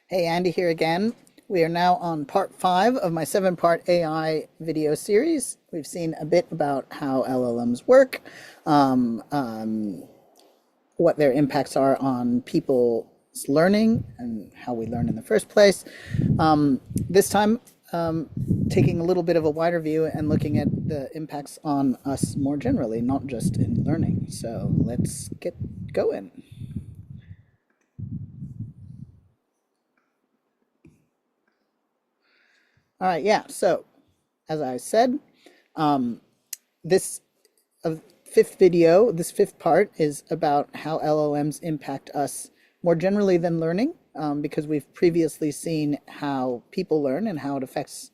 Hey, Andy here again. We are now on part 5 of my 7-part AI video series. We've seen a bit about how LLMs work, um, um, what their impacts are on people's learning and how we learn in the first place. This time, taking a little bit of a wider view and looking at the impacts on us more generally, not just in learning. So let's get going. All right, yeah. So, as I said, this fifth video, this fifth part, is about how LLMs impact us more generally than learning, because we've previously seen how people learn and how it affects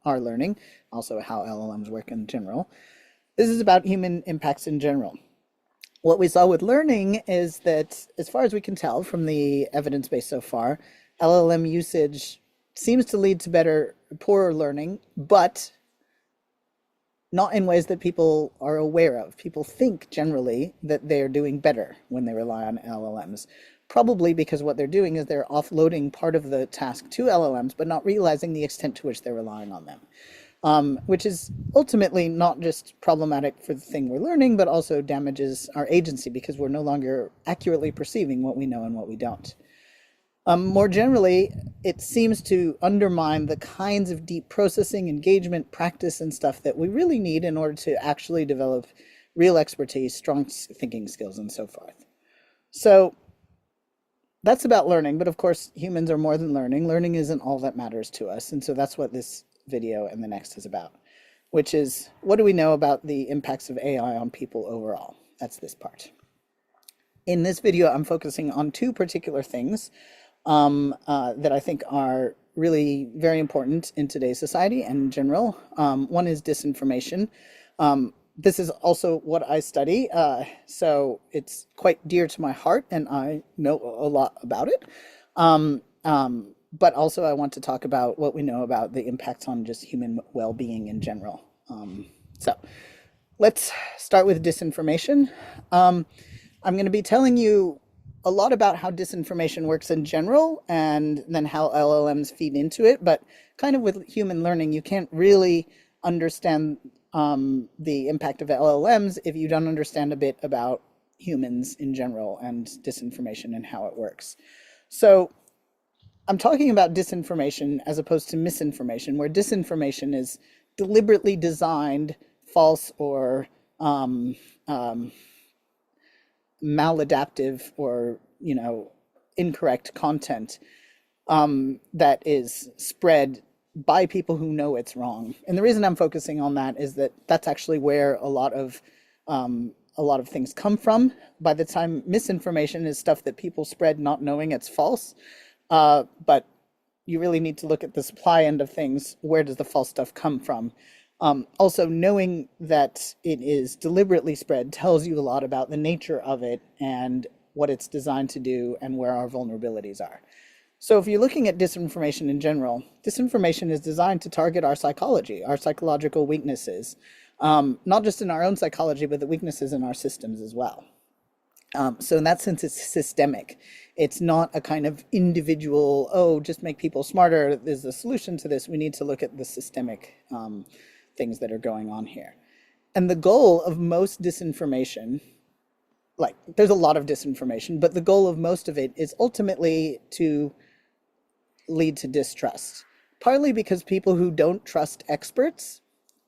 our learning, also how LLMs work in general. This is about human impacts in general. What we saw with learning is that, as far as we can tell from the evidence base so far, LLM usage seems to lead to poorer learning, but not in ways that people are aware of. People think generally that they're doing better when they rely on LLMs, probably because what they're doing is they're offloading part of the task to LLMs, but not realizing the extent to which they're relying on them. Which is ultimately not just problematic for the thing we're learning, but also damages our agency because we're no longer accurately perceiving what we know and what we don't. More generally, it seems to undermine the kinds of deep processing, engagement, practice, and stuff that we really need in order to actually develop real expertise, strong thinking skills, and so forth. So that's about learning, but of course, humans are more than learning. Learning isn't all that matters to us, and so that's what this video and the next is about, which is what do we know about the impacts of AI on people overall? That's this part. In this video, I'm focusing on two particular things that I think are really very important in today's society and in general. One is disinformation. This is also what I study, so it's quite dear to my heart, and I know a lot about it. But also, I want to talk about what we know about the impacts on just human well-being in general. So let's start with disinformation. I'm going to be telling you a lot about how disinformation works in general and then how LLMs feed into it. But kind of with human learning, you can't really understand the impact of LLMs if you don't understand a bit about humans in general and disinformation and how it works. So I'm talking about disinformation as opposed to misinformation, where disinformation is deliberately designed false or maladaptive or incorrect content that is spread by people who know it's wrong. And the reason I'm focusing on that is that that's actually where a lot of things come from. By the time misinformation is stuff that people spread not knowing it's false, but you really need to look at the supply end of things. Where does the false stuff come from? Also, knowing that it is deliberately spread tells you a lot about the nature of it and what it's designed to do and where our vulnerabilities are. So if you're looking at disinformation in general, disinformation is designed to target our psychology, our psychological weaknesses, not just in our own psychology, but the weaknesses in our systems as well. So in that sense, it's systemic. It's not a kind of individual, oh, just make people smarter, there's a solution to this. We need to look at the systemic things that are going on here. And the goal of most disinformation, like there's a lot of disinformation, but the goal of most of it is ultimately to lead to distrust. Partly because people who don't trust experts,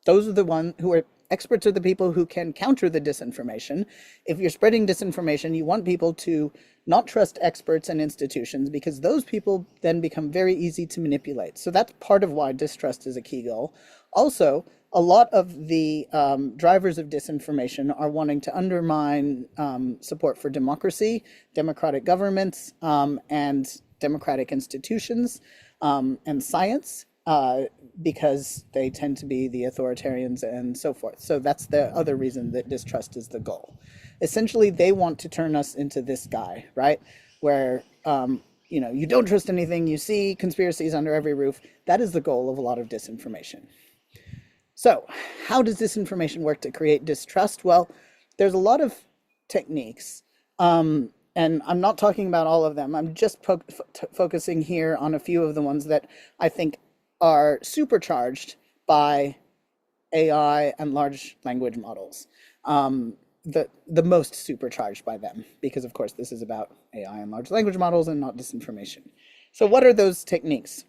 those are the ones who are experts are the people who can counter the disinformation. If you're spreading disinformation, you want people to not trust experts and institutions because those people then become very easy to manipulate. So that's part of why distrust is a key goal. Also, a lot of the drivers of disinformation are wanting to undermine support for democracy, democratic governments, and democratic institutions and science. Because they tend to be the authoritarians and so forth. So that's the other reason that distrust is the goal. Essentially, they want to turn us into this guy, right? Where, you don't trust anything, you see conspiracies under every roof. That is the goal of a lot of disinformation. So how does disinformation work to create distrust? Well, there's a lot of techniques. And I'm not talking about all of them. I'm just focusing here on a few of the ones that I think are supercharged by AI and large language models. The most supercharged by them, because of course this is about AI and large language models and not disinformation. So what are those techniques?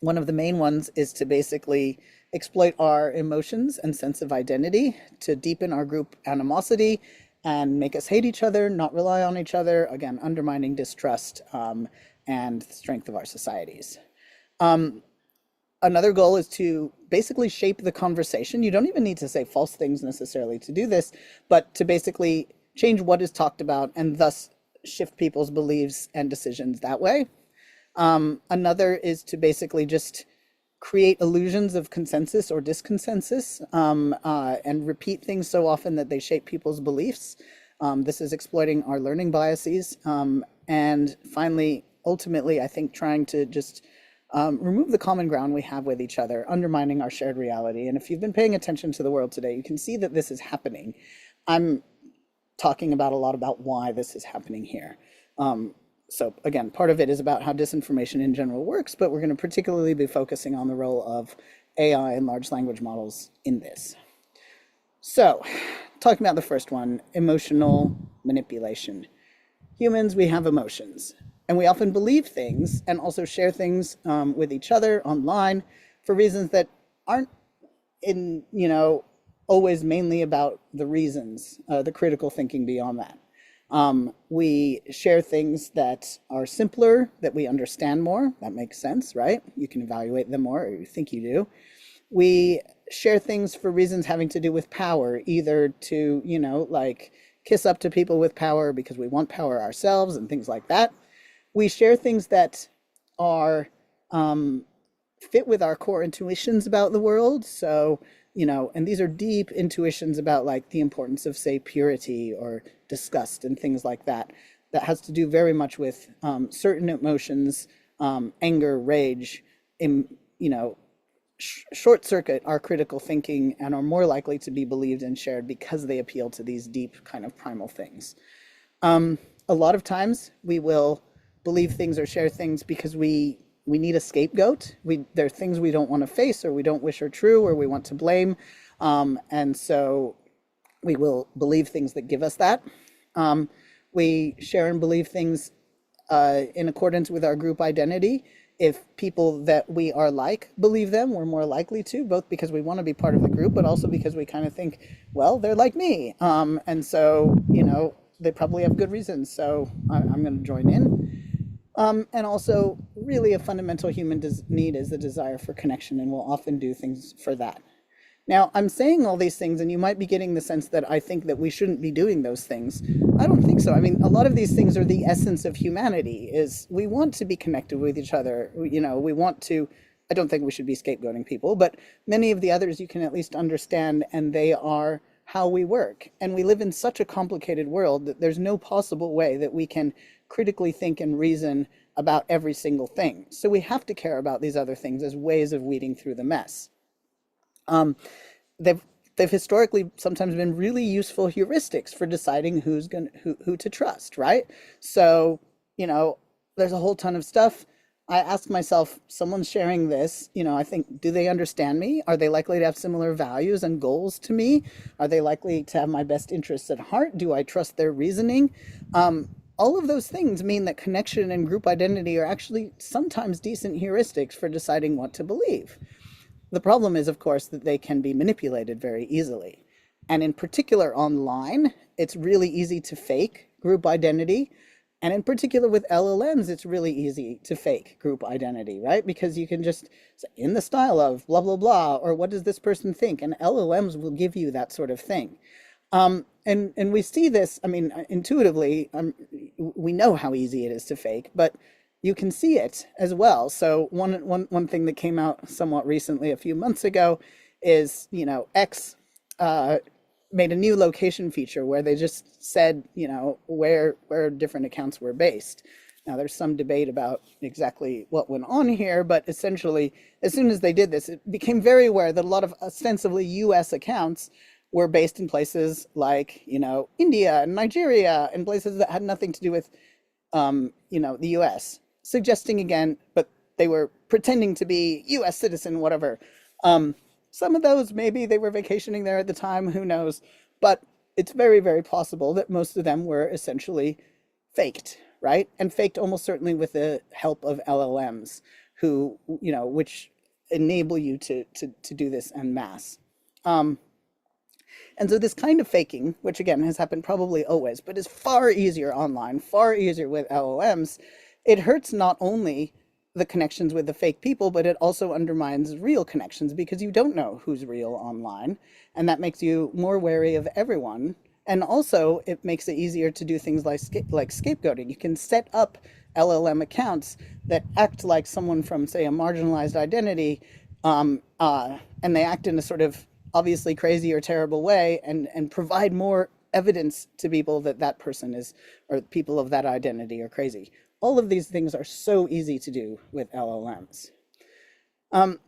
One of the main ones is to basically exploit our emotions and sense of identity to deepen our group animosity and make us hate each other, not rely on each other, again, undermining distrust and the strength of our societies. Another goal is to basically shape the conversation. You don't even need to say false things necessarily to do this, but to basically change what is talked about and thus shift people's beliefs and decisions that way. Another is to basically just create illusions of consensus or disconsensus and repeat things so often that they shape people's beliefs. This is exploiting our learning biases. And finally, ultimately, I think trying to just remove the common ground we have with each other, undermining our shared reality. And if you've been paying attention to the world today, you can see that this is happening. I'm talking about a lot about why this is happening here. So again, part of it is about how disinformation in general works, but we're going to particularly be focusing on the role of AI and large language models in this. So talking about the first one, emotional manipulation. Humans, we have emotions, and we often believe things and also share things with each other online for reasons that aren't in, always mainly about the reasons, the critical thinking beyond that. We share things that are simpler, that we understand more. That makes sense, right? You can evaluate them more, or you think you do. We share things for reasons having to do with power, either to, like kiss up to people with power because we want power ourselves and things like that. We share things that are fit with our core intuitions about the world. So, and these are deep intuitions about like the importance of, say, purity or disgust and things like that. That has to do very much with certain emotions, anger, rage, short circuit our critical thinking and are more likely to be believed and shared because they appeal to these deep kind of primal things. A lot of times we will believe things or share things because we need a scapegoat. There are things we don't want to face or we don't wish are true or we want to blame. And so we will believe things that give us that. We share and believe things in accordance with our group identity. If people that we are like believe them, we're more likely to, both because we want to be part of the group, but also because we kind of think, well, they're like me. And so, they probably have good reasons. So I'm going to join in. And also, really, a fundamental human need is the desire for connection, and we'll often do things for that. Now, I'm saying all these things, and you might be getting the sense that I think that we shouldn't be doing those things. I don't think so. I mean, a lot of these things are the essence of humanity, is we want to be connected with each other. We want to, I don't think we should be scapegoating people, but many of the others you can at least understand, and they are how we work. And we live in such a complicated world that there's no possible way that we can critically think and reason about every single thing. So we have to care about these other things as ways of weeding through the mess. They've historically sometimes been really useful heuristics for deciding who to trust, right? So, there's a whole ton of stuff. I ask myself, someone's sharing this, I think, do they understand me? Are they likely to have similar values and goals to me? Are they likely to have my best interests at heart? Do I trust their reasoning? All of those things mean that connection and group identity are actually sometimes decent heuristics for deciding what to believe. The problem is, of course, that they can be manipulated very easily. And in particular online, it's really easy to fake group identity. And in particular with LLMs, it's really easy to fake group identity, right? Because you can just say, in the style of blah, blah, blah, or what does this person think? And LLMs will give you that sort of thing. And we see this, I mean, intuitively, we know how easy it is to fake, but you can see it as well. So one thing that came out somewhat recently, a few months ago, is, X made a new location feature where they just said, where different accounts were based. Now, there's some debate about exactly what went on here, but essentially, as soon as they did this, it became very aware that a lot of ostensibly US accounts were based in places like, India and Nigeria and places that had nothing to do with, the US, suggesting again, but they were pretending to be US citizen, whatever. Um, some of those, maybe they were vacationing there at the time, who knows? But it's very, very possible that most of them were essentially faked, right? And faked almost certainly with the help of LLMs, who, which enable you to do this en masse. Um, and so this kind of faking, which again has happened probably always, but is far easier online, far easier with LLMs, it hurts not only the connections with the fake people, but it also undermines real connections because you don't know who's real online. And that makes you more wary of everyone. And also, it makes it easier to do things like scapegoating. You can set up LLM accounts that act like someone from, say, a marginalized identity, and they act in a sort of obviously crazy or terrible way, and provide more evidence to people that that person is, or people of that identity are crazy. All of these things are so easy to do with LLMs.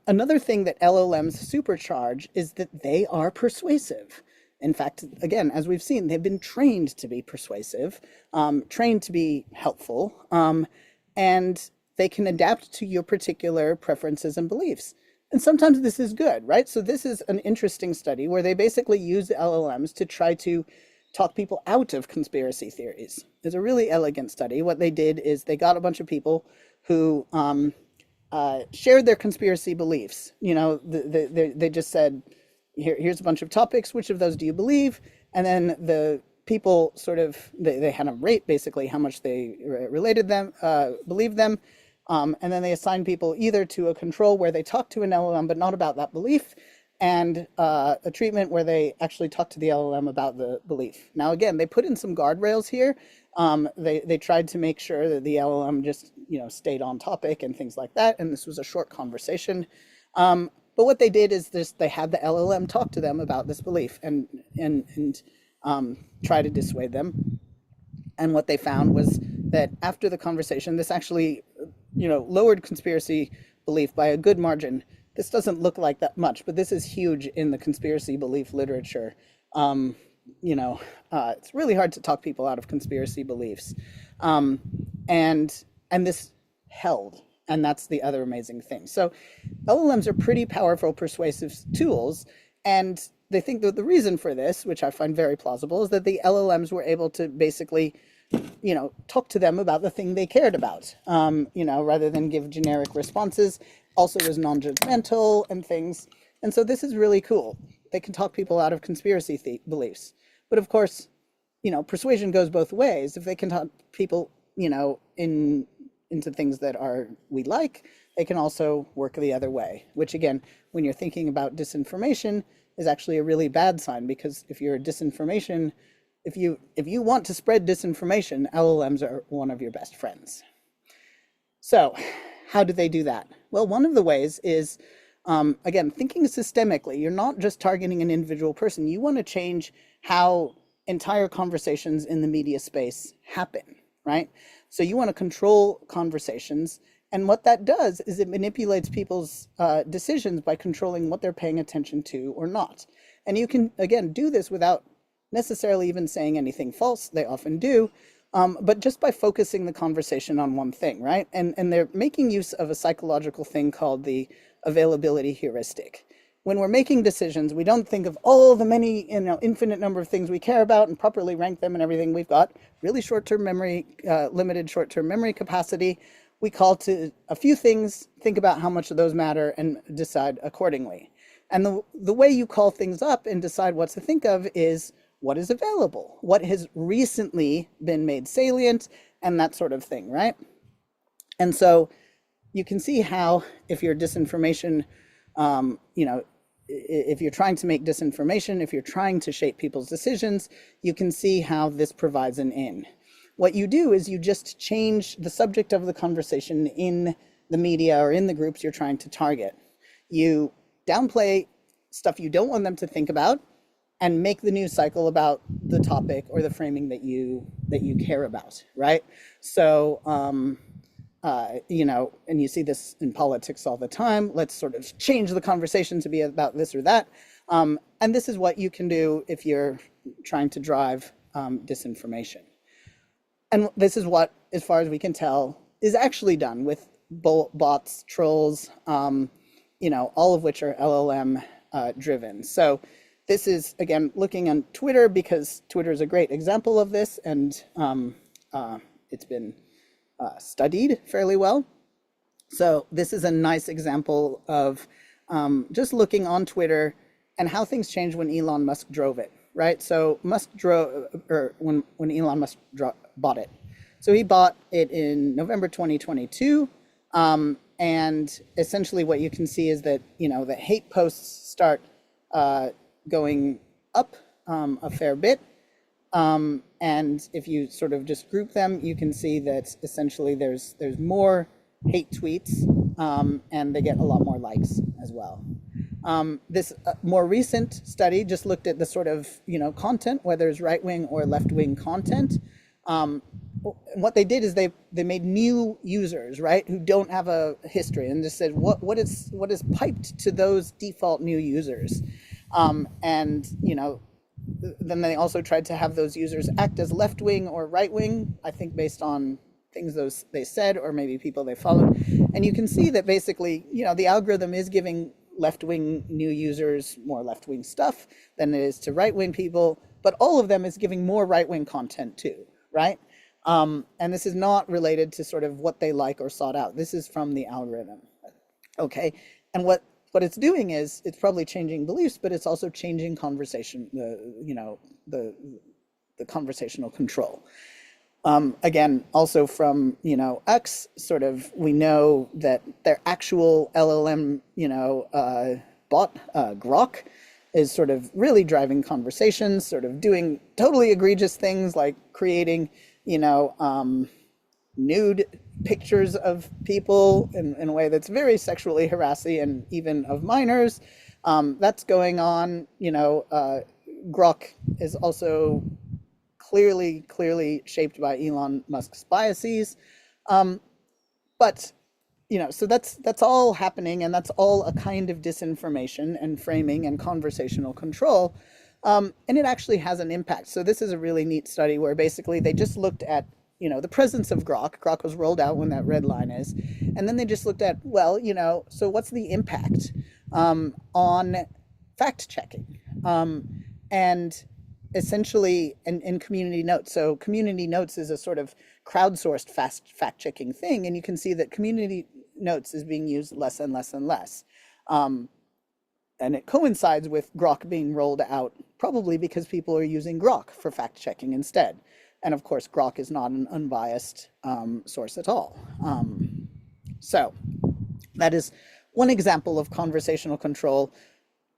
Another thing that LLMs supercharge is that they are persuasive. In fact, again, as we've seen, they've been trained to be persuasive, trained to be helpful, and they can adapt to your particular preferences and beliefs. And sometimes this is good, right? So this is an interesting study where they basically use LLMs to try to talk people out of conspiracy theories. It's a really elegant study. What they did is they got a bunch of people who shared their conspiracy beliefs. They just said, here's a bunch of topics. Which of those do you believe? And then the people sort of, they had them rate basically how much they believed them. And then they assign people either to a control where they talk to an LLM but not about that belief, and a treatment where they actually talk to the LLM about the belief. Now, again, they put in some guardrails here. They tried to make sure that the LLM just stayed on topic and things like that. And this was a short conversation. But what they did is they had the LLM talk to them about this belief and try to dissuade them. And what they found was that after the conversation, this actually lowered conspiracy belief by a good margin. This doesn't look like that much, but this is huge in the conspiracy belief literature. It's really hard to talk people out of conspiracy beliefs, and this held, and that's the other amazing thing. So, LLMs are pretty powerful persuasive tools, and they think that the reason for this, which I find very plausible, is that the LLMs were able to basically talk to them about the thing they cared about, rather than give generic responses. Also was non-judgmental and things. And so this is really cool. They can talk people out of conspiracy beliefs. But of course, persuasion goes both ways. If they can talk people, into things that we like, they can also work the other way, which again, when you're thinking about disinformation, is actually a really bad sign, because if you want to spread disinformation, LLMs are one of your best friends. So how do they do that? Well, one of the ways is, again, thinking systemically. You're not just targeting an individual person. You want to change how entire conversations in the media space happen, right? So you want to control conversations. And what that does is it manipulates people's decisions by controlling what they're paying attention to or not. And you can, again, do this without necessarily even saying anything false. They often do. But just by focusing the conversation on one thing, right? And they're making use of a psychological thing called the availability heuristic. When we're making decisions, we don't think of all the many, infinite number of things we care about and properly rank them and everything. We've got really short-term memory, limited short-term memory capacity. We call to a few things, think about how much of those matter, and decide accordingly. And the way you call things up and decide what to think of is what is available, what has recently been made salient, and that sort of thing, right? And so you can see how if you're disinformation, if you're trying to make disinformation, if you're trying to shape people's decisions, you can see how this provides an in. What you do is you just change the subject of the conversation in the media or in the groups you're trying to target. You downplay stuff you don't want them to think about and make the news cycle about the topic or the framing that you care about, right? So, and you see this in politics all the time. Let's sort of change the conversation to be about this or that. And this is what you can do if you're trying to drive disinformation. And this is what, as far as we can tell, is actually done with bots, trolls, all of which are LLM driven. So this is, again, looking on Twitter, because Twitter is a great example of this, and it's been studied fairly well. So this is a nice example of just looking on Twitter and how things changed when Elon Musk drove it, right? So when Elon Musk bought it. So he bought it in November 2022. And essentially what you can see is that, the hate posts start going up a fair bit. And if you sort of just group them, you can see that essentially there's more hate tweets, and they get a lot more likes as well. This more recent study just looked at the sort of, content, whether it's right-wing or left-wing content. What they did is they made new users, right, who don't have a history, and just said what is piped to those default new users. And, then they also tried to have those users act as left-wing or right-wing, I think based on things they said, or maybe people they followed. And you can see that basically, the algorithm is giving left-wing new users more left-wing stuff than it is to right-wing people, but all of them is giving more right-wing content too, right? And this is not related to sort of what they like or sought out. This is from the algorithm. Okay, and what it's doing is it's probably changing beliefs, but it's also changing conversation, the conversational control. Again, also from, X, sort of, we know that their actual LLM, bot, Grok, is sort of really driving conversations, sort of doing totally egregious things like creating, nude pictures of people in a way that's very sexually harassing, and even of minors. That's going on. Grok is also clearly shaped by Elon Musk's biases. But, so that's all happening, and that's all a kind of disinformation and framing and conversational control. And it actually has an impact. So this is a really neat study where basically they just looked at, the presence of Grok. Grok was rolled out when that red line is. And then they just looked at, well, so what's the impact on fact checking? And essentially, in community notes. So community notes is a sort of crowdsourced fact checking thing. And you can see that community notes is being used less and less and less. And it coincides with Grok being rolled out, probably because people are using Grok for fact checking instead. And of course, Grok is not an unbiased source at all. So that is one example of conversational control.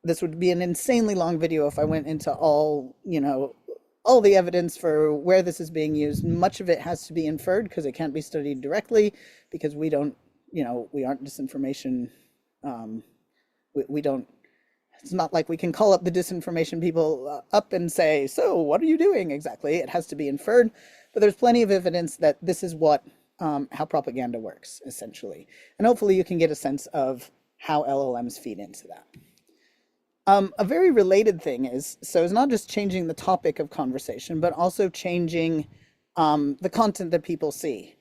This would be an insanely long video if I went into all the evidence for where this is being used. Much of it has to be inferred because it can't be studied directly, because we don't, we aren't disinformation. We don't. It's not like we can call up the disinformation people up and say, so what are you doing exactly? It has to be inferred. But there's plenty of evidence that this is how propaganda works, essentially. And hopefully you can get a sense of how LLMs feed into that. A very related thing is, so it's not just changing the topic of conversation, but also changing the content that people see.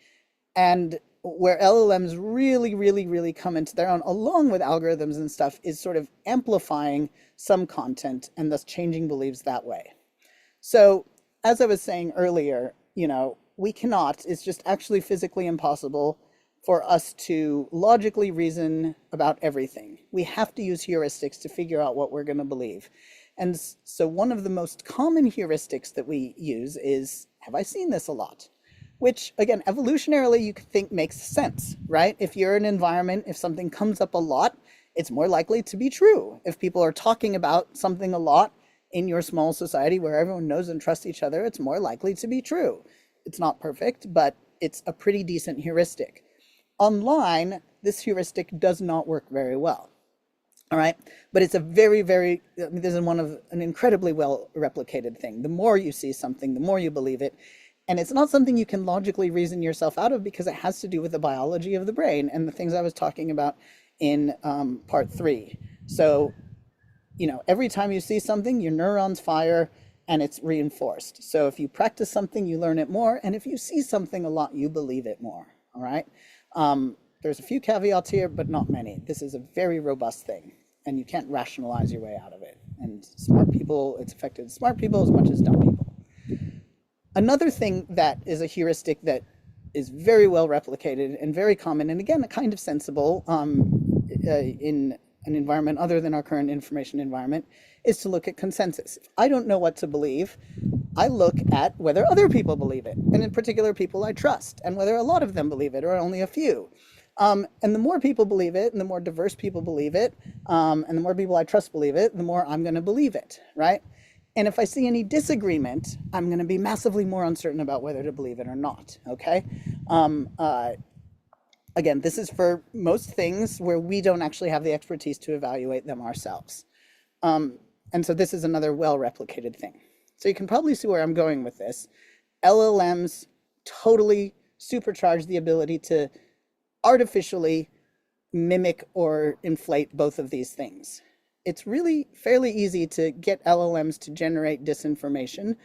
And where LLMs really come into their own, along with algorithms and stuff, is sort of amplifying some content and thus changing beliefs that way. So as I was saying earlier, we cannot, it's just actually physically impossible for us to logically reason about everything. We have to use heuristics to figure out what we're going to believe. And so one of the most common heuristics that we use is, have I seen this a lot? Which, again, evolutionarily, you could think makes sense, right? If you're in an environment, if something comes up a lot, it's more likely to be true. If people are talking about something a lot in your small society where everyone knows and trusts each other, it's more likely to be true. It's not perfect, but it's a pretty decent heuristic. Online, this heuristic does not work very well. All right, but it's a this is an incredibly well replicated thing. The more you see something, the more you believe it. And it's not something you can logically reason yourself out of, because it has to do with the biology of the brain and the things I was talking about in part 3. So every time you see something, your neurons fire and it's reinforced. So if you practice something, you learn it more. And if you see something a lot, you believe it more. All right. There's a few caveats here, but not many. This is a very robust thing, and you can't rationalize your way out of it. And smart people, it's affected smart people as much as dumb people. Another thing that is a heuristic that is very well replicated and very common, and again, kind of sensible in an environment other than our current information environment, is to look at consensus. If I don't know what to believe, I look at whether other people believe it, and in particular, people I trust, and whether a lot of them believe it or only a few. And the more people believe it, and the more diverse people believe it, and the more people I trust believe it, the more I'm going to believe it, right? And if I see any disagreement, I'm going to be massively more uncertain about whether to believe it or not, okay? Um, uh, Again, this is for most things where we don't actually have the expertise to evaluate them ourselves. Um, and so this is another well-replicated thing. So you can probably see where I'm going with this. LLMs totally supercharge the ability to artificially mimic or inflate both of these things. It's really fairly easy to get LLMs to generate disinformation.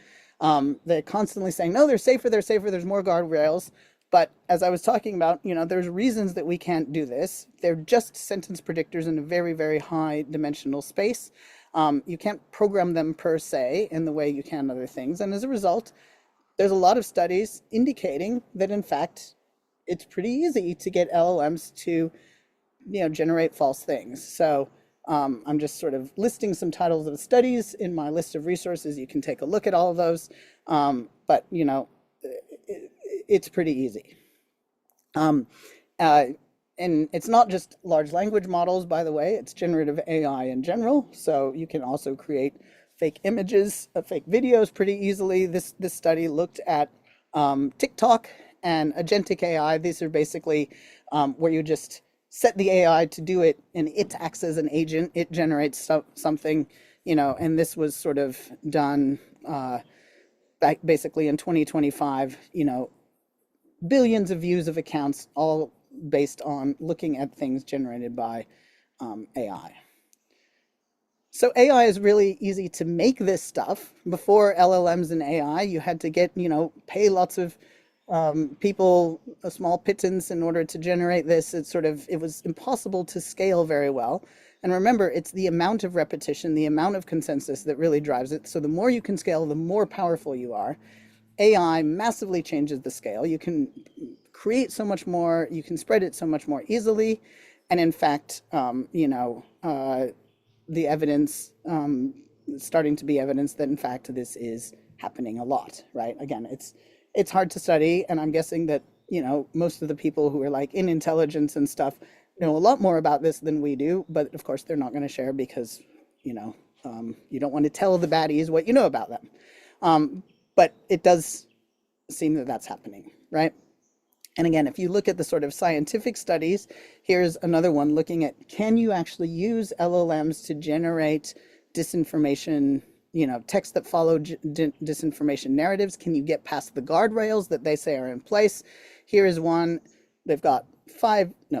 They're constantly saying, no, they're safer, there's more guardrails. But as I was talking about, there's reasons that we can't do this. They're just sentence predictors in a very, very high dimensional space. You can't program them per se in the way you can other things. And as a result, there's a lot of studies indicating that, in fact, it's pretty easy to get LLMs to, generate false things. So I'm just sort of listing some titles of studies in my list of resources. You can take a look at all of those. But, it's pretty easy. Um, uh, and it's not just large language models, by the way, it's generative AI in general. So you can also create fake images, fake videos pretty easily. This study looked at TikTok and agentic AI. These are basically where you just set the AI to do it, and it acts as an agent. It generates something, and this was sort of done back basically in 2025, billions of views of accounts, all based on looking at things generated by AI. So AI is really easy to make this stuff. Before LLMs and AI, you had to get, pay lots of people a small pittance in order to generate this. It was impossible to scale very well. And remember, it's the amount of repetition, the amount of consensus that really drives it. So the more you can scale, the more powerful you are. AI massively changes the scale. You can create so much more, you can spread it so much more easily. And in fact, the evidence, starting to be evidence that in fact this is happening a lot, right? Again, it's hard to study, and I'm guessing that, most of the people who are like in intelligence and stuff know a lot more about this than we do, but of course they're not going to share because, you don't want to tell the baddies what you know about them. But it does seem that that's happening, right? And again, if you look at the sort of scientific studies, here's another one looking at, can you actually use LLMs to generate disinformation, texts that follow disinformation narratives? Can you get past the guardrails that they say are in place? Here is one. They've got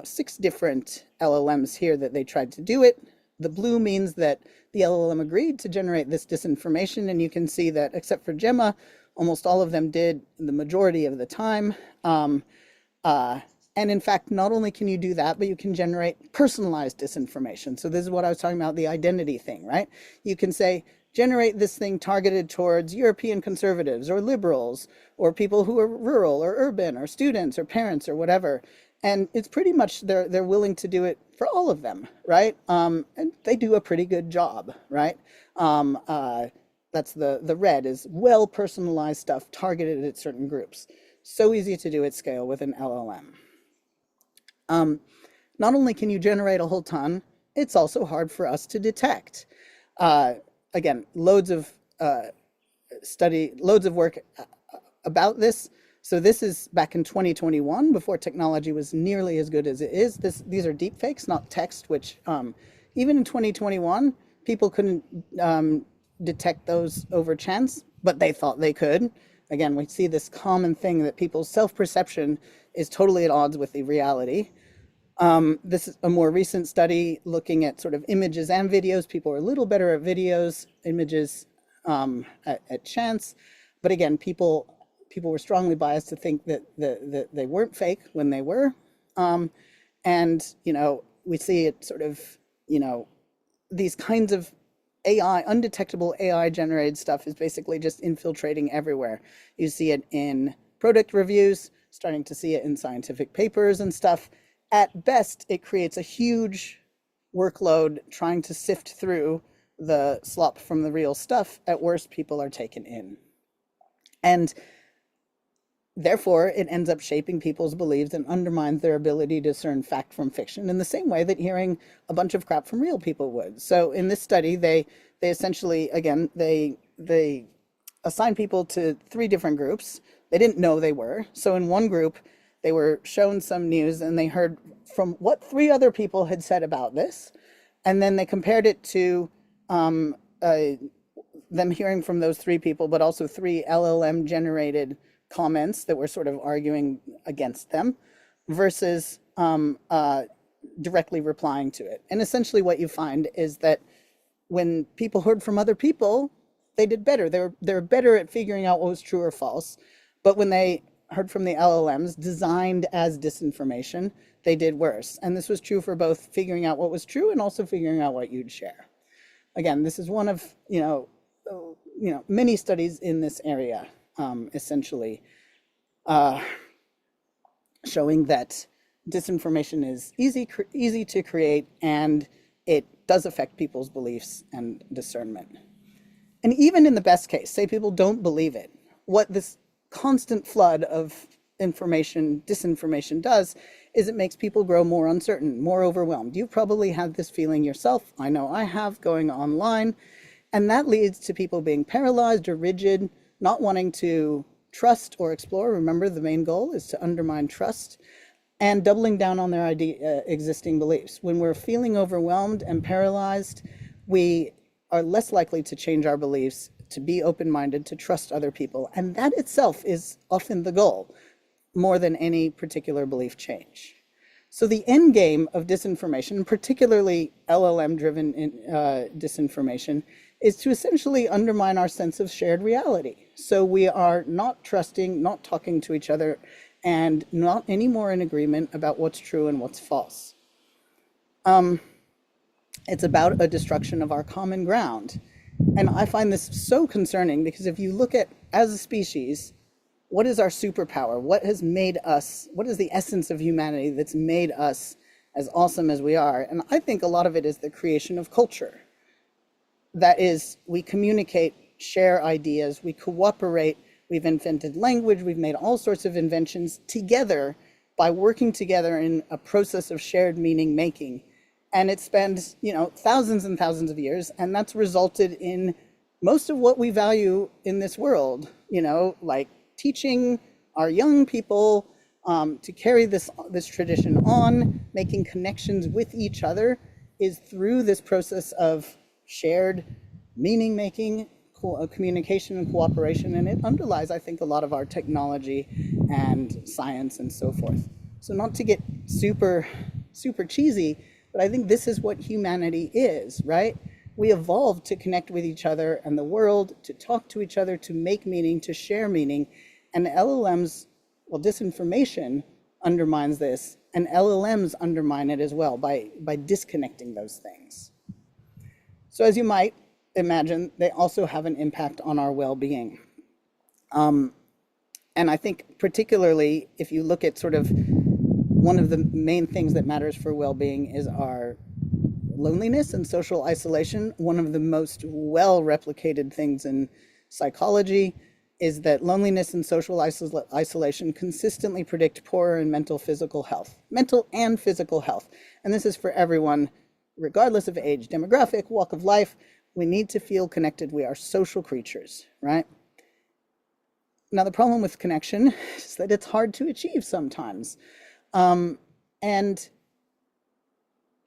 6 different LLMs here that they tried to do it. The blue means that the LLM agreed to generate this disinformation, and you can see that except for Gemma, almost all of them did the majority of the time. And in fact, not only can you do that, but you can generate personalized disinformation. So this is what I was talking about, the identity thing, right? You can say, generate this thing targeted towards European conservatives or liberals or people who are rural or urban or students or parents or whatever. And it's pretty much they're willing to do it for all of them, right? And they do a pretty good job, right? That's the red is well personalized stuff targeted at certain groups. So easy to do at scale with an LLM. Not only can you generate a whole ton, it's also hard for us to detect. Again, loads of work about this. So this is back in 2021, before technology was nearly as good as it is. These are deepfakes, not text, which even in 2021, people couldn't detect those over chance, but they thought they could. Again, we see this common thing that people's self-perception is totally at odds with the reality. This is a more recent study looking at sort of images and videos. People are a little better at videos, images at chance, but again, people were strongly biased to think that they weren't fake when they were, um, and we see it sort of these kinds of AI, undetectable AI generated stuff is basically just infiltrating everywhere. You see it in product reviews, starting to see it in scientific papers and stuff. At best, it creates a huge workload trying to sift through the slop from the real stuff. At worst, people are taken in. And therefore, it ends up shaping people's beliefs and undermines their ability to discern fact from fiction in the same way that hearing a bunch of crap from real people would. So in this study, they essentially, again, they assign people to three different groups. They didn't know they were. So in one group, they were shown some news and they heard from what three other people had said about this. And then they compared it to them hearing from those three people, but also three LLM generated comments that were sort of arguing against them versus directly replying to it. And essentially what you find is that when people heard from other people, they did better. They're better at figuring out what was true or false. But when they heard from the LLMs designed as disinformation, they did worse. And this was true for both figuring out what was true and also figuring out what you'd share. Again, this is one of many studies in this area, essentially showing that disinformation is easy to create and it does affect people's beliefs and discernment. And even in the best case, say people don't believe it, what this constant flood of information, disinformation does is it makes people grow more uncertain, more overwhelmed. You've probably had this feeling yourself. I know I have, going online. And that leads to people being paralyzed or rigid, not wanting to trust or explore. Remember, the main goal is to undermine trust, and doubling down on their existing beliefs. When we're feeling overwhelmed and paralyzed, we are less likely to change our beliefs, to be open-minded, to trust other people. And that itself is often the goal, more than any particular belief change. So the end game of disinformation, particularly LLM-driven disinformation, is to essentially undermine our sense of shared reality. So we are not trusting, not talking to each other, and not anymore in agreement about what's true and what's false. It's about a destruction of our common ground. And I find this so concerning because if you look at, as a species, what is our superpower? What has made us, what is the essence of humanity that's made us as awesome as we are? And I think a lot of it is the creation of culture. That is, we communicate, share ideas, we cooperate, we've invented language, we've made all sorts of inventions together by working together in a process of shared meaning making. And it spans, thousands and thousands of years, and that's resulted in most of what we value in this world, like teaching our young people to carry this tradition on, making connections with each other is through this process of shared meaning making, communication and cooperation, and it underlies, I think, a lot of our technology and science and so forth. So not to get super cheesy, but I think this is what humanity is, right? We evolved to connect with each other and the world, to talk to each other, to make meaning, to share meaning. And LLMs, disinformation undermines this, and LLMs undermine it as well by disconnecting those things. So as you might imagine, they also have an impact on our well-being. And I think particularly if you look at sort of one of the main things that matters for well-being is our loneliness and social isolation. One of the most well-replicated things in psychology is that loneliness and social isolation consistently predict poorer and mental and physical health. And this is for everyone, regardless of age, demographic, walk of life. We need to feel connected. We are social creatures, right? Now, the problem with connection is that it's hard to achieve sometimes. And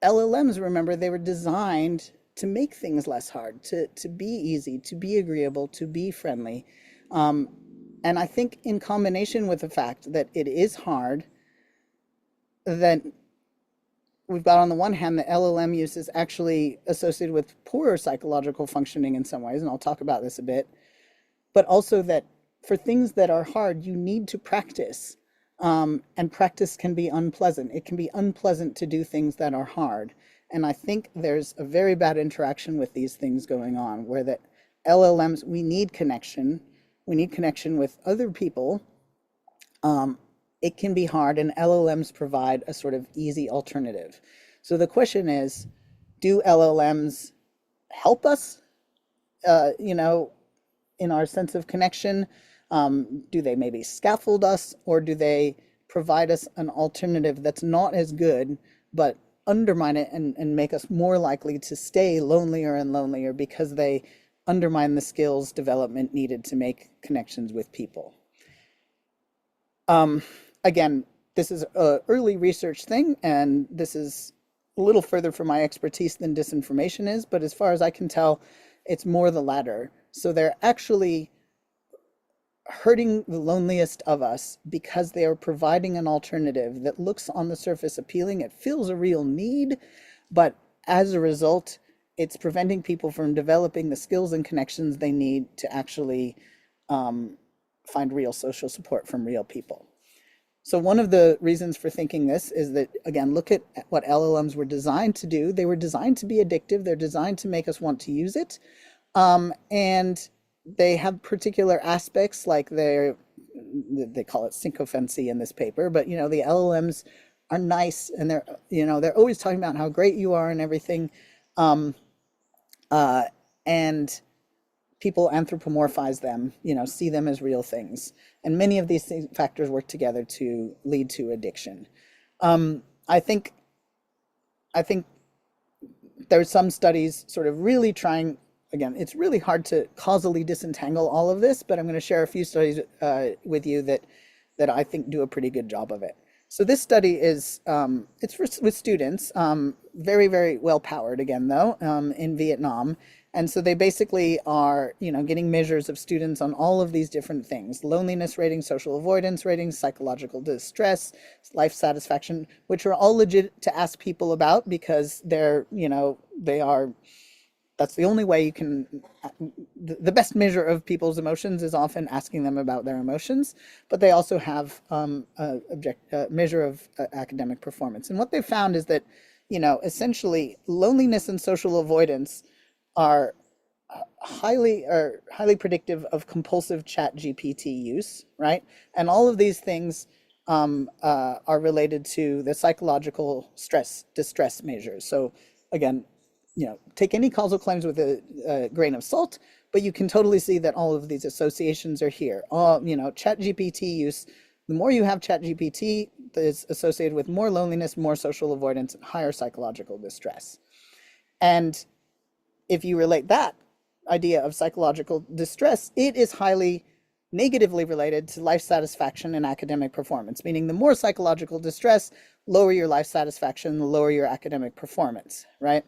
LLMs, remember, they were designed to make things less hard, to be easy, to be agreeable, to be friendly. And I think in combination with the fact that it is hard, that we've got on the one hand the LLM use is actually associated with poorer psychological functioning in some ways, and I'll talk about this a bit, but also that for things that are hard, you need to practice. And practice can be unpleasant. It can be unpleasant to do things that are hard. And I think there's a very bad interaction with these things going on where that LLMs, we need connection. We need connection with other people. It can be hard, and LLMs provide a sort of easy alternative. So the question is, do LLMs help us, you know, in our sense of connection? Do they maybe scaffold us, or do they provide us an alternative that's not as good, but undermine it and make us more likely to stay lonelier and lonelier because they undermine the skills development needed to make connections with people? Again, this is an early research thing, and this is a little further from my expertise than disinformation is, but as far as I can tell, it's more the latter. So they're actually hurting the loneliest of us because they are providing an alternative that looks on the surface appealing. It fills a real need, but as a result, it's preventing people from developing the skills and connections they need to actually find real social support from real people. So one of the reasons for thinking this is that, again, look at what LLMs were designed to do. They were designed to be addictive. They're designed to make us want to use it. And they have particular aspects, like they call it sycophancy in this paper, but the LLMs are nice, and they're always talking about how great you are and everything. And people anthropomorphize them, see them as real things. And many of these factors work together to lead to addiction. I think there's some studies sort of really trying, again, it's really hard to causally disentangle all of this, but I'm going to share a few studies with you that I think do a pretty good job of it. So this study is, with students, very, very well powered again, though, in Vietnam. And so they basically are, getting measures of students on all of these different things: loneliness ratings, social avoidance ratings, psychological distress, life satisfaction, which are all legit to ask people about because that's the only way you can, the best measure of people's emotions is often asking them about their emotions, but they also have a measure of academic performance. And what they found is that, essentially loneliness and social avoidance are highly predictive of compulsive chat GPT use, right? And all of these things are related to the psychological distress measures. So again, take any causal claims with a grain of salt, but you can totally see that all of these associations are here. Chat GPT use, the more you have chat GPT, is associated with more loneliness, more social avoidance, and higher psychological distress. And if you relate that idea of psychological distress, it is highly negatively related to life satisfaction and academic performance, meaning the more psychological distress, lower your life satisfaction, lower your academic performance, right?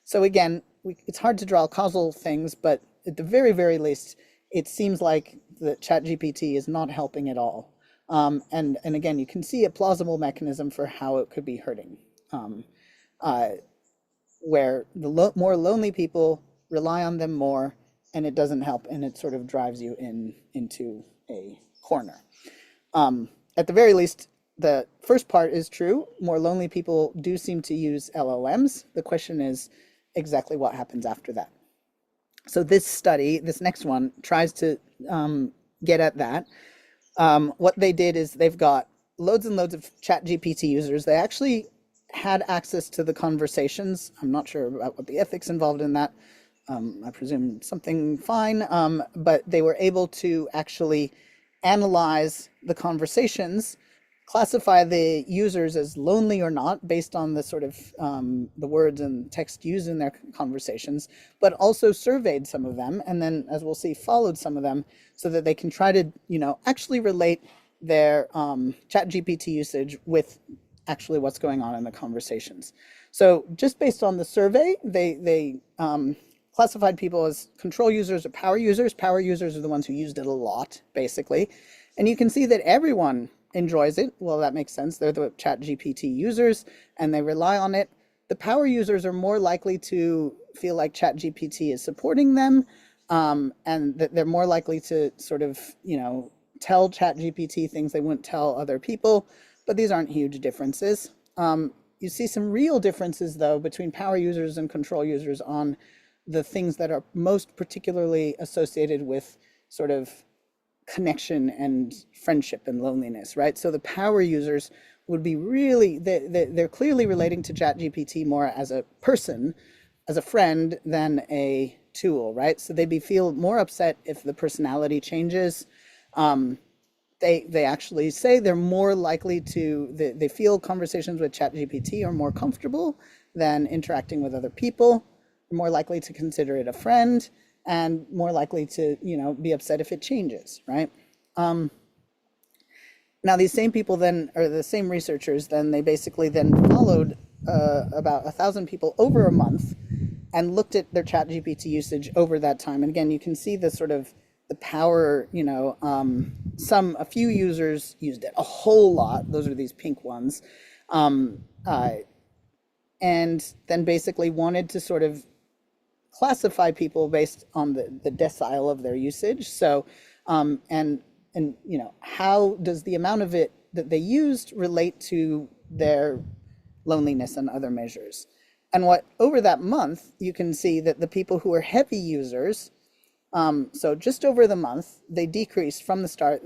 So again, it's hard to draw causal things, but at the very, very least, it seems like the ChatGPT is not helping at all. And again, you can see a plausible mechanism for how it could be hurting. Where the more lonely people rely on them more, and it doesn't help, and it sort of drives you into a corner. At the very least, the first part is true. More lonely people do seem to use LLMs. The question is exactly what happens after that. So this study, this next one, tries to get at that. What they did is they've got loads and loads of ChatGPT users. They actually had access to the conversations. I'm not sure about what the ethics involved in that. I presume something fine, but they were able to actually analyze the conversations, classify the users as lonely or not based on the sort of the words and text used in their conversations, but also surveyed some of them, and then, as we'll see, followed some of them so that they can try to, actually relate their ChatGPT usage with actually what's going on in the conversations. So just based on the survey, they classified people as control users or power users. Power users are the ones who used it a lot, basically. And you can see that everyone enjoys it. Well, that makes sense. They're the ChatGPT users and they rely on it. The power users are more likely to feel like ChatGPT is supporting them, and that they're more likely to sort of, tell ChatGPT things they wouldn't tell other people. But these aren't huge differences. You see some real differences, though, between power users and control users on the things that are most particularly associated with sort of connection and friendship and loneliness, right? So the power users would be really, they're clearly relating to ChatGPT more as a person, as a friend, than a tool, right? So they'd feel more upset if the personality changes. They actually say they're more likely to, they feel conversations with ChatGPT are more comfortable than interacting with other people, more likely to consider it a friend, and more likely to, be upset if it changes, right? Now, these same people then, or the same researchers, then they basically then followed about 1,000 people over a month and looked at their ChatGPT usage over that time. And again, you can see the sort of the power, a few users used it a whole lot. Those are these pink ones. And then basically wanted to sort of classify people based on the decile of their usage. So, how does the amount of it that they used relate to their loneliness and other measures? And what over that month, you can see that the people who are heavy users, so just over the month, they decreased from the start.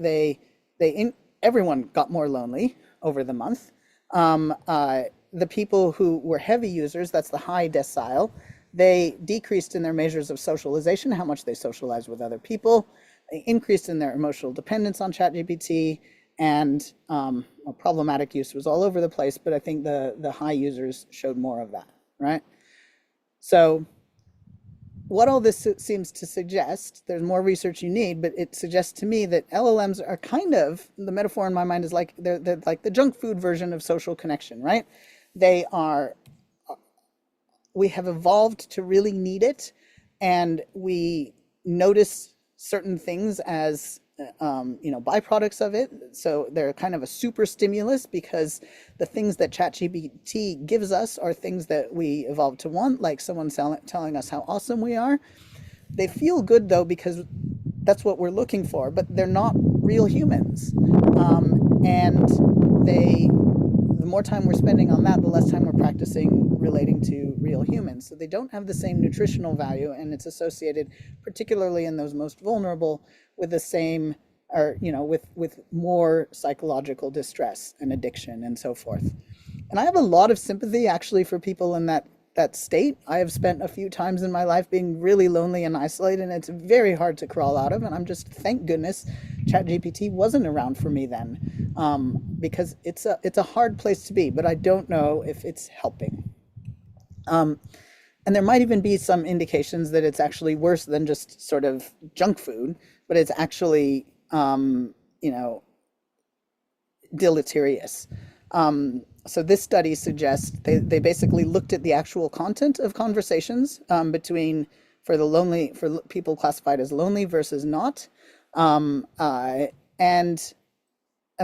Everyone got more lonely over the month. The people who were heavy users, that's the high decile, they decreased in their measures of socialization, how much they socialize with other people. They increased in their emotional dependence on ChatGPT, and problematic use was all over the place, but I think the high users showed more of that, right? So what all this seems to suggest, there's more research you need, but it suggests to me that LLMs are kind of, the metaphor in my mind is like, they're like the junk food version of social connection, right? We have evolved to really need it, and we notice certain things as byproducts of it. So they're kind of a super stimulus because the things that ChatGPT gives us are things that we evolved to want, like someone telling us how awesome we are. They feel good though because that's what we're looking for, but they're not real humans. And the more time we're spending on that, the less time we're practicing relating to real humans. So they don't have the same nutritional value, and it's associated, particularly in those most vulnerable, with the same, or with more psychological distress and addiction and so forth. And I have a lot of sympathy actually for people in that state. I have spent a few times in my life being really lonely and isolated, and it's very hard to crawl out of. And I'm just, thank goodness ChatGPT wasn't around for me then, because it's a hard place to be, but I don't know if it's helping. And there might even be some indications that it's actually worse than just sort of junk food, but it's actually, deleterious. So this study suggests they basically looked at the actual content of conversations for people classified as lonely versus not, and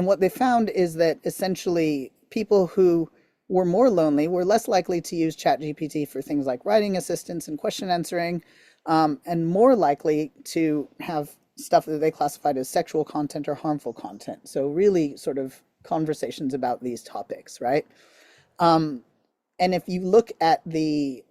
what they found is that essentially people who were more lonely were less likely to use ChatGPT for things like writing assistance and question answering, and more likely to have stuff that they classified as sexual content or harmful content. So really sort of conversations about these topics, right? And if you look at the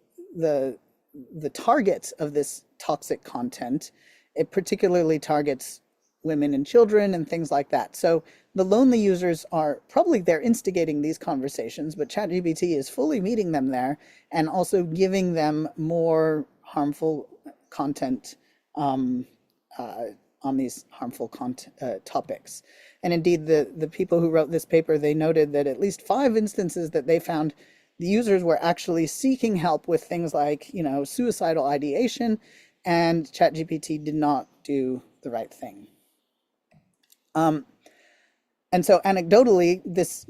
targets of this toxic content, it particularly targets women and children and things like that. So the lonely users they're instigating these conversations, but ChatGPT is fully meeting them there and also giving them more harmful content on these harmful topics. And indeed, the people who wrote this paper, they noted that at least 5 instances that they found the users were actually seeking help with things like, suicidal ideation, and ChatGPT did not do the right thing. And so anecdotally, this,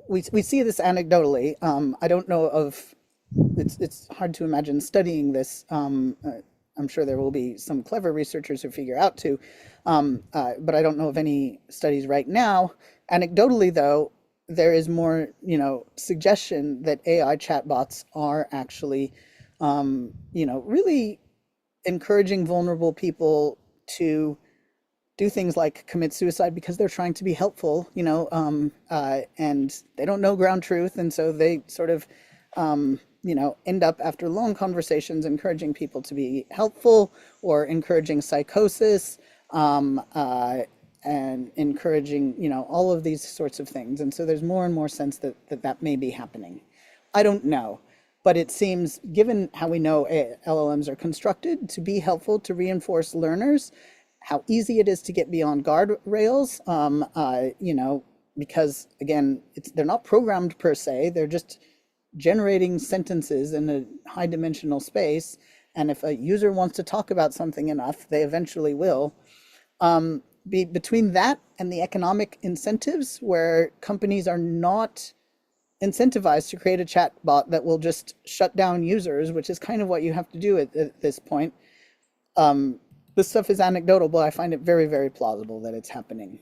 we see this anecdotally. I don't know of, it's hard to imagine studying this I'm sure there will be some clever researchers who figure out to, but I don't know of any studies right now. Anecdotally, though, there is more, suggestion that AI chatbots are actually, really encouraging vulnerable people to do things like commit suicide because they're trying to be helpful, and they don't know ground truth, and so they sort of, end up after long conversations encouraging people to be helpful or encouraging psychosis, and encouraging, all of these sorts of things. And so there's more and more sense that may be happening. I don't know. But it seems, given how we know LLMs are constructed, to be helpful to reinforce learners, how easy it is to get beyond guardrails, because again, they're not programmed per se, they're just generating sentences in a high dimensional space. And if a user wants to talk about something enough, they eventually will. Between that and the economic incentives, where companies are not incentivized to create a chat bot that will just shut down users, which is kind of what you have to do at this point. This stuff is anecdotal, but I find it very, very plausible that it's happening.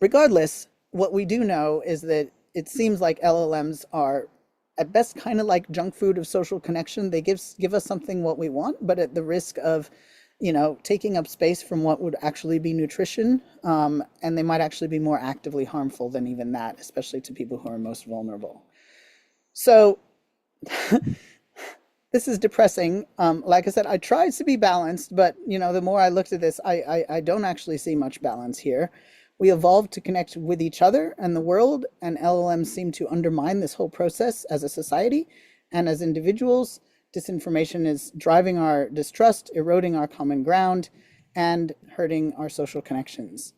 Regardless, what we do know is that it seems like LLMs are at best kind of like junk food of social connection. They give us something what we want, but at the risk of, taking up space from what would actually be nutrition. And they might actually be more actively harmful than even that, especially to people who are most vulnerable. So this is depressing. Like I said, I tried to be balanced, but the more I looked at this, I don't actually see much balance here. We evolved to connect with each other and the world, and LLMs seem to undermine this whole process as a society and as individuals. Disinformation is driving our distrust, eroding our common ground, and hurting our social connections.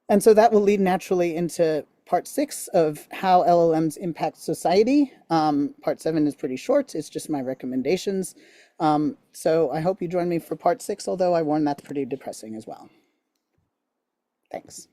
And so that will lead naturally into part 6 of how LLMs impact society. Part 7 is pretty short. It's just my recommendations. So I hope you join me for part 6, although I warn that's pretty depressing as well. Thanks.